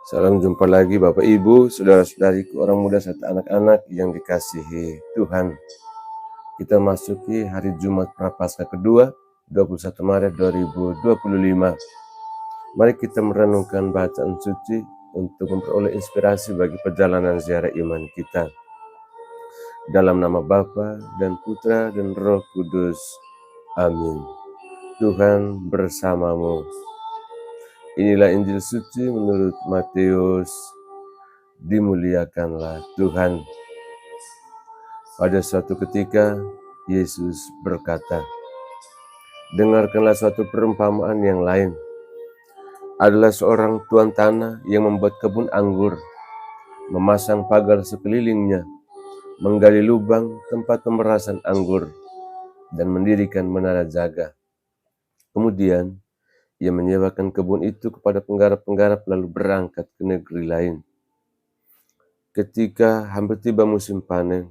Salam jumpa lagi Bapak Ibu, saudara-saudariku, orang muda serta anak-anak yang dikasihi Tuhan. Kita masuki hari Jumat Prapaskah kedua, 21 Maret 2025. Mari kita merenungkan bacaan suci untuk memperoleh inspirasi bagi perjalanan ziarah iman kita. Dalam nama Bapa dan Putra dan Roh Kudus. Amin. Tuhan bersamamu. Inilah Injil suci menurut Matius. Dimuliakanlah Tuhan. Pada suatu ketika, Yesus berkata, "Dengarkanlah suatu perumpamaan yang lain. Adalah seorang tuan tanah yang membuat kebun anggur, memasang pagar sekelilingnya, menggali lubang tempat pemerasan anggur, dan mendirikan menara jaga. Kemudian, ia menyewakan kebun itu kepada penggarap-penggarap lalu berangkat ke negeri lain. Ketika hampir tiba musim panen,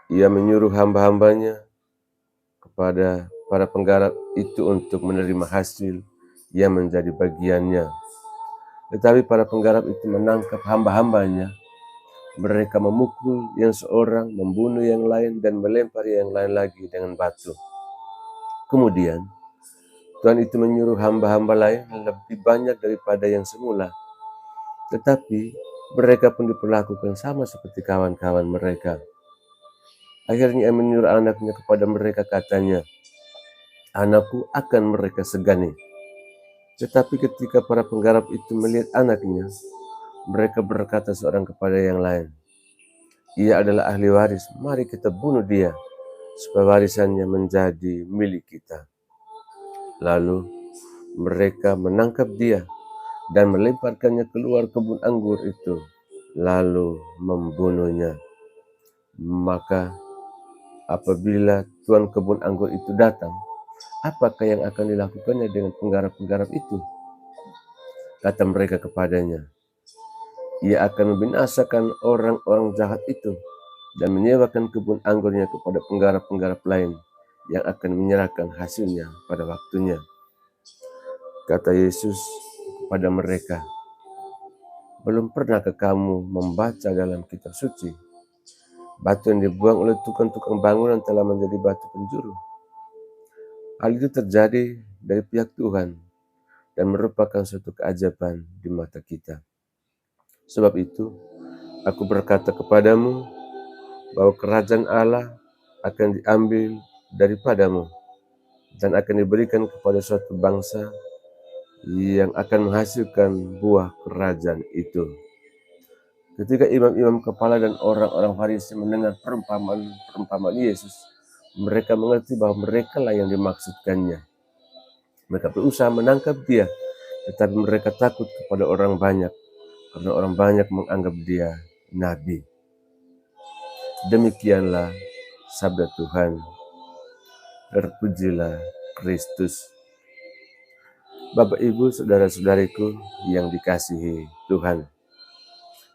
ia menyuruh hamba-hambanya kepada para penggarap itu untuk menerima hasil yang menjadi bagiannya. Tetapi para penggarap itu menangkap hamba-hambanya. Mereka memukul yang seorang, membunuh yang lain, dan melempar yang lain lagi dengan batu. Kemudian, Tuhan itu menyuruh hamba-hamba lain lebih banyak daripada yang semula. Tetapi mereka pun diperlakukan sama seperti kawan-kawan mereka. Akhirnya ia menyuruh anaknya kepada mereka, katanya, "Anakku akan mereka segani." Tetapi ketika para penggarap itu melihat anaknya, mereka berkata seorang kepada yang lain, "Ia adalah ahli waris, mari kita bunuh dia, supaya warisannya menjadi milik kita." Lalu mereka menangkap dia dan melemparkannya keluar kebun anggur itu, lalu membunuhnya. Maka apabila tuan kebun anggur itu datang, apakah yang akan dilakukannya dengan penggarap-penggarap itu? Kata mereka kepadanya, "Ia akan membinasakan orang-orang jahat itu dan menyewakan kebun anggurnya kepada penggarap-penggarap lain yang akan menyerahkan hasilnya pada waktunya." Kata Yesus kepada mereka, "Belum pernahkah kamu membaca dalam kitab suci, batu yang dibuang oleh tukang-tukang bangunan telah menjadi batu penjuru? Hal itu terjadi dari pihak Tuhan dan merupakan suatu keajaiban di mata kita. Sebab itu, aku berkata kepadamu bahwa kerajaan Allah akan diambil daripadamu dan akan diberikan kepada suatu bangsa yang akan menghasilkan buah kerajaan itu." Ketika imam-imam kepala dan orang-orang Farisi mendengar perumpamaan Yesus, mereka mengerti bahwa mereka lah yang dimaksudkannya. Mereka berusaha menangkap dia, tetapi mereka takut kepada orang banyak, karena orang banyak menganggap dia nabi. Demikianlah sabda Tuhan. Terpujilah Kristus. Bapak, Ibu, saudara-saudariku yang dikasihi Tuhan.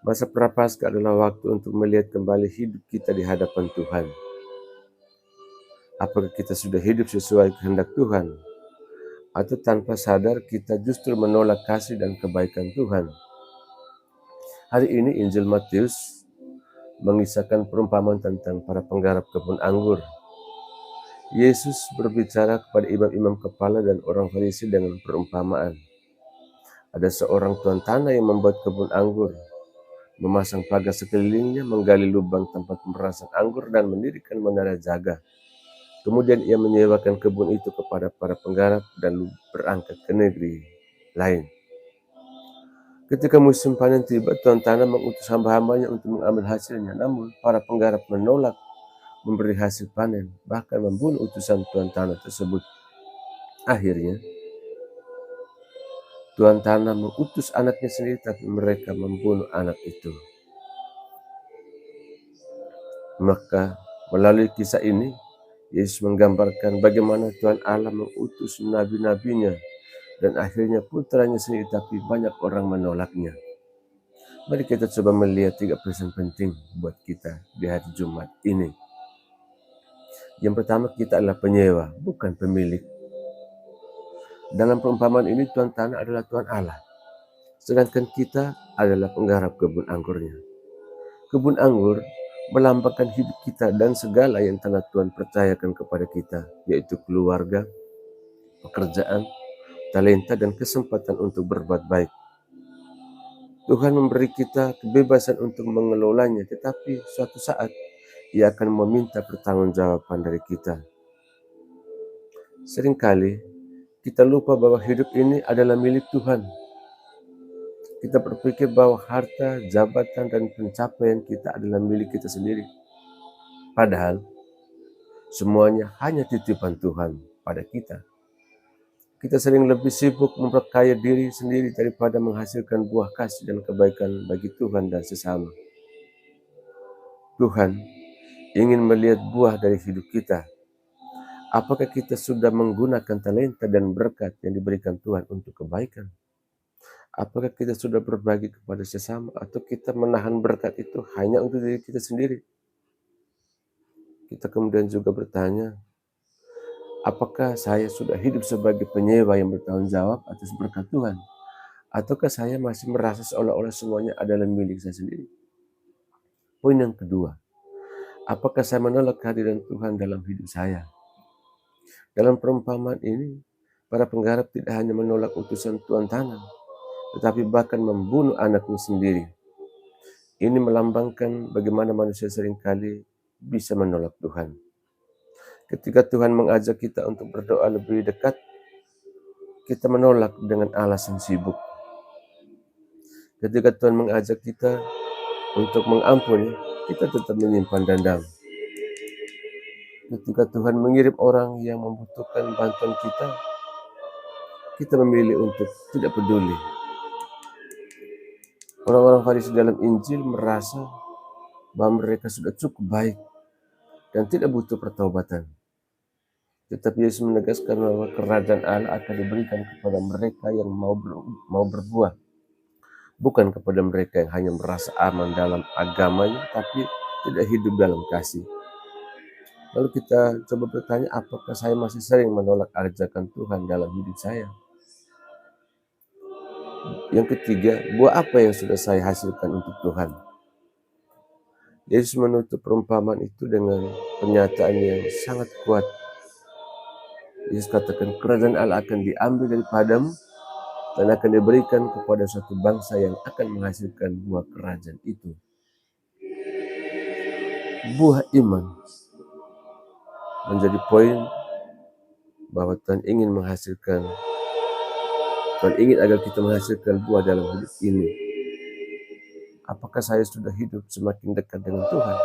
Masa Prapaskah adalah waktu untuk melihat kembali hidup kita di hadapan Tuhan. Apakah kita sudah hidup sesuai kehendak Tuhan? Atau tanpa sadar kita justru menolak kasih dan kebaikan Tuhan? Hari ini Injil Matius mengisahkan perumpamaan tentang para penggarap kebun anggur. Yesus berbicara kepada imam-imam kepala dan orang Farisi dengan perumpamaan. Ada seorang tuan tanah yang membuat kebun anggur, memasang pagar sekelilingnya, menggali lubang tempat pemerasan anggur, dan mendirikan menara jaga. Kemudian ia menyewakan kebun itu kepada para penggarap dan berangkat ke negeri lain. Ketika musim panen tiba, tuan tanah mengutus hamba-hambanya untuk mengambil hasilnya. Namun para penggarap menolak memberi hasil panen, bahkan membunuh utusan tuan tanah tersebut. Akhirnya, tuan tanah mengutus anaknya sendiri, tapi mereka membunuh anak itu. Maka melalui kisah ini, Yesus menggambarkan bagaimana Tuhan Allah mengutus nabi-nabinya dan akhirnya putranya sendiri, tapi banyak orang menolaknya. Mari kita coba melihat 3 pesan penting buat kita di hari Jumat ini. Yang pertama, kita adalah penyewa, bukan pemilik. Dalam perumpamaan ini, tuan tanah adalah Tuhan Allah. sedangkan kita adalah penggarap kebun anggurnya. Kebun anggur melambangkan hidup kita dan segala yang telah Tuhan percayakan kepada kita, yaitu keluarga, pekerjaan, talenta, dan kesempatan untuk berbuat baik. Tuhan memberi kita kebebasan untuk mengelolanya, tetapi suatu saat Ia akan meminta pertanggungjawaban dari kita. Seringkali kita lupa bahwa hidup ini adalah milik Tuhan. Kita berpikir bahwa harta, jabatan, dan pencapaian kita adalah milik kita sendiri. Padahal semuanya hanya titipan Tuhan pada kita. Kita sering lebih sibuk memperkaya diri sendiri daripada menghasilkan buah kasih dan kebaikan bagi Tuhan dan sesama. Tuhan ingin melihat buah dari hidup kita. Apakah kita sudah menggunakan talenta dan berkat yang diberikan Tuhan untuk kebaikan? Apakah kita sudah berbagi kepada sesama atau kita menahan berkat itu hanya untuk diri kita sendiri? Kita kemudian juga bertanya, apakah saya sudah hidup sebagai penyewa yang bertanggung jawab atas berkat Tuhan? Ataukah saya masih merasa seolah-olah semuanya adalah milik saya sendiri? Poin yang kedua, apakah saya menolak kehadiran Tuhan dalam hidup saya? Dalam perumpamaan ini, para penggarap tidak hanya menolak utusan Tuhan tanam, tetapi bahkan membunuh anaknya sendiri. Ini melambangkan bagaimana manusia seringkali bisa menolak Tuhan. Ketika Tuhan mengajak kita untuk berdoa lebih dekat, kita menolak dengan alasan sibuk. Ketika Tuhan mengajak kita untuk mengampuni, kita tetap menyimpan dendam. Ketika Tuhan mengirim orang yang membutuhkan bantuan kita memilih untuk tidak peduli. Orang-orang Farisi dalam Injil merasa bahwa mereka sudah cukup baik dan tidak butuh pertobatan. Tetapi Yesus menegaskan bahwa kerajaan Allah akan diberikan kepada mereka yang mau berbuah, bukan kepada mereka yang hanya merasa aman dalam agamanya, tapi tidak hidup dalam kasih. Lalu kita coba bertanya, apakah saya masih sering menolak ajakan Tuhan dalam hidup saya? Yang ketiga, buah apa yang sudah saya hasilkan untuk Tuhan? Yesus menutup perumpamaan itu dengan pernyataan yang sangat kuat. Yesus katakan, kerajaan Allah akan diambil daripadamu dan akan diberikan kepada suatu bangsa yang akan menghasilkan buah kerajaan itu. Buah iman menjadi poin bahwa Tuhan ingin agar kita menghasilkan buah dalam hidup ini. Apakah saya sudah hidup semakin dekat dengan Tuhan?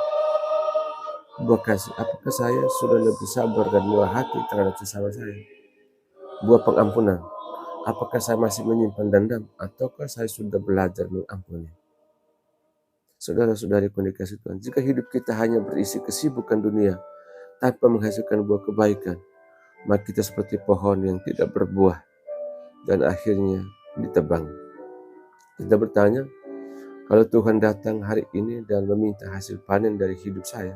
Buah kasih, apakah saya sudah lebih sabar dan murah hati terhadap sesama saya? Buah pengampunan, apakah saya masih menyimpan dendam ataukah saya sudah belajar mengampuni? Saudara-saudari kondisi Tuhan, jika hidup kita hanya berisi kesibukan dunia tanpa menghasilkan buah kebaikan, maka kita seperti pohon yang tidak berbuah dan akhirnya ditebang. Kita bertanya, kalau Tuhan datang hari ini dan meminta hasil panen dari hidup saya,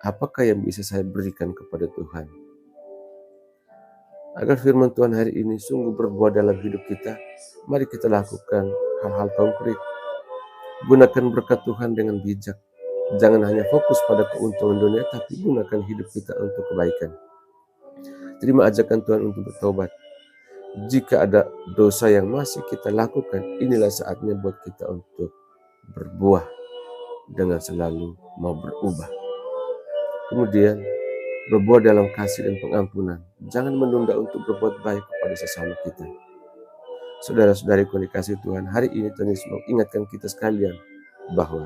apakah yang bisa saya berikan kepada Tuhan? Agar firman Tuhan hari ini sungguh berbuah dalam hidup kita, mari kita lakukan hal-hal konkret. Gunakan berkat Tuhan dengan bijak. Jangan hanya fokus pada keuntungan dunia, tapi gunakan hidup kita untuk kebaikan. Terima ajakan Tuhan untuk bertobat. Jika ada dosa yang masih kita lakukan, inilah saatnya buat kita untuk berbuah dengan selalu mau berubah. Kemudian, berbuah dalam kasih dan pengampunan. Jangan menunda untuk berbuat baik kepada sesama kita. Saudara-saudari yang dikasihi Tuhan, hari ini Tuhan Yesus mengingatkan kita sekalian bahwa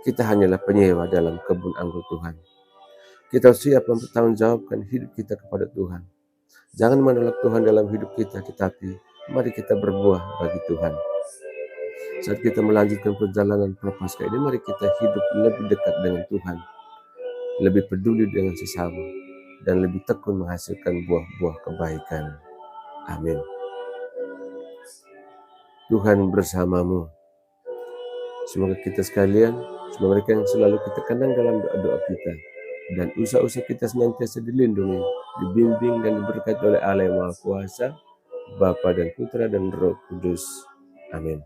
kita hanyalah penyewa dalam kebun anggur Tuhan. Kita siap mempertanggungjawabkan hidup kita kepada Tuhan. Jangan menolak Tuhan dalam hidup kita, tetapi mari kita berbuah bagi Tuhan. Saat kita melanjutkan perjalanan prapaskah ini, mari kita hidup lebih dekat dengan Tuhan, lebih peduli dengan sesama, dan lebih tekun menghasilkan buah-buah kebaikan. Amin. Tuhan bersamamu. Semoga kita sekalian, semoga mereka yang selalu kita kenang dalam doa-doa kita, dan usaha-usaha kita senantiasa dilindungi, dibimbing dan diberkati oleh Allah yang Maha Kuasa, Bapa dan Putra dan Roh Kudus. Amin.